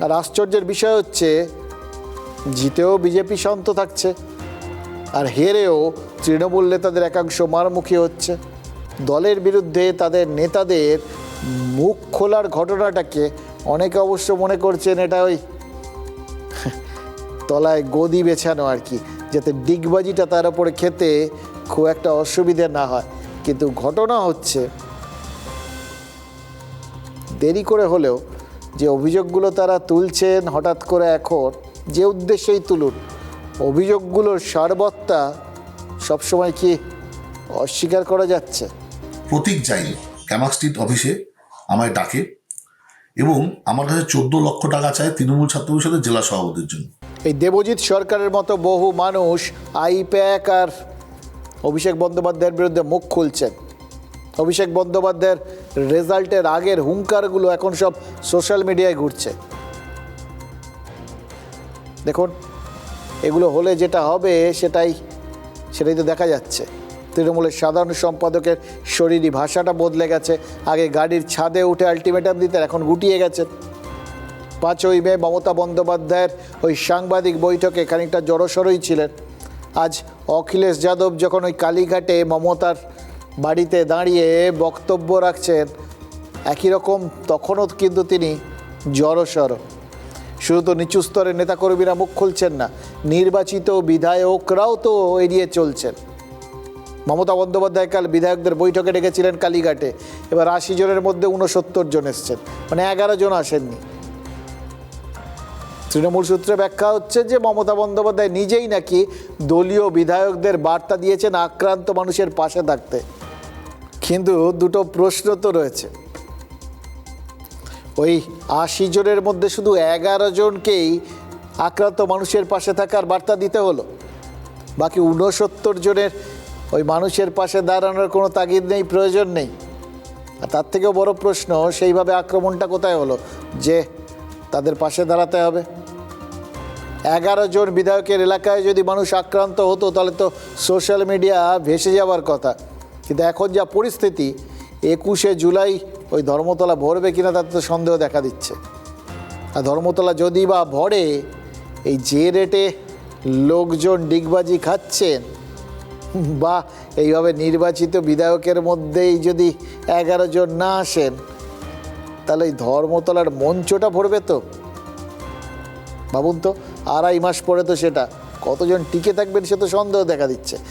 আর আশ্চর্যের বিষয় হচ্ছে জিতেও বিজেপি শান্ত থাকছে, আর হেরেও তৃণমূল নেতাদের একাংশ মারমুখী হচ্ছে। দলের বিরুদ্ধে তাদের নেতাদের মুখ খোলার ঘটনাটাকে অনেকে অবশ্য মনে করছেন এটা ওই তলায় গদি বেছানো আর কি, যাতে ডিগবাজিটা তার উপরে খেতে খুব একটা অসুবিধে না হয়। কিন্তু ঘটনা হচ্ছে দেরি করে হলেও যে অভিযোগগুলো তারা তুলছেন হঠাৎ করে এখন, যে উদ্দেশ্যেই তুলুন, অভিযোগগুলোর সারবত্তা সবসময় কি অস্বীকার করা যাচ্ছে? প্রতীক যাইল ক্যামাক স্ট্রিট অফিসে আমায় ডাকে এবং আমার কাছে 14 লক্ষ টাকা চায় তৃণমূল ছাত্র পরিষদের জেলা সভাপতির জন্য। এই দেবজিৎ সরকারের মতো বহু মানুষ আইপ্যাক আর অভিষেক বন্দ্যোপাধ্যায়ের বিরুদ্ধে মুখ খুলছেন। অভিষেক বন্দ্যোপাধ্যায়ের রেজাল্টের আগের হুঙ্কারগুলো এখন সব সোশ্যাল মিডিয়ায় ঘুরছে। দেখুন, এগুলো হলে যেটা হবে সেটাই তো দেখা যাচ্ছে। তৃণমূলের সাধারণ সম্পাদকের শরীরী ভাষাটা বদলে গেছে। আগে গাড়ির ছাদে উঠে আলটিমেটাম দিতেন, এখন গুটিয়ে গেছেন। 5ই মে মমতা বন্দ্যোপাধ্যায়ের ওই সাংবাদিক বৈঠকে খানিকটা জড়সড়ই ছিলেন। আজ অখিলেশ যাদব যখন ওই কালীঘাটে মমতার বাড়িতে দাঁড়িয়ে বক্তব্য রাখছেন, একই রকম তখনও কিন্তু তিনি জড়সড়। শুধু তো নিচু স্তরের নেতাকর্মীরা মুখ খুলছেন না, নির্বাচিত বিধায়করাও তো এড়িয়ে চলছেন। মমতা বন্দ্যোপাধ্যায় কাল বিধায়কদের বৈঠকে ডেকেছিলেন কালীঘাটে, এবার 80 জনের মধ্যে 69 জন এসছেন, মানে 11 জন আসেননি। তৃণমূল সূত্রে ব্যাখ্যা হচ্ছে যে মমতা বন্দ্যোপাধ্যায় নিজেই নাকি দলীয় বিধায়কদের বার্তা দিয়েছেন আক্রান্ত মানুষের পাশে থাকতে। কিন্তু দুটো প্রশ্ন তো রয়েছে। ওই 80 জনের মধ্যে শুধু 11 জনকেই আক্রান্ত মানুষের পাশে থাকার বার্তা দিতে হলো, বাকি 69 জনের ওই মানুষের পাশে দাঁড়ানোর কোনো তাগিদ নেই, প্রয়োজন নেই। আর তার থেকেও বড় প্রশ্ন, সেইভাবে আক্রমণটা কোথায় হলো যে তাদের পাশে দাঁড়াতে হবে? 11 জন বিধায়কের এলাকায় যদি মানুষ আক্রান্ত হতো তাহলে তো সোশ্যাল মিডিয়া ভেসে যাওয়ার কথা। কিন্তু এখন যা পরিস্থিতি, 21শে জুলাই ওই ধর্মতলা ভরবে কিনা তাতে তো সন্দেহ দেখা দিচ্ছে। আর ধর্মতলা যদি বা ভরে, এই যে রেটে লোকজন ডিগবাজি খাচ্ছেন, বা এইভাবে নির্বাচিত বিধায়কের মধ্যেই যদি 11 জন না আসেন, তাহলে এই ধর্মতলার মঞ্চটা ভরবে তো? ভাবুন তো, 2.5 মাস পরে তো সেটা কতজন টিকে থাকবেন সে তো সন্দেহ দেখা দিচ্ছে।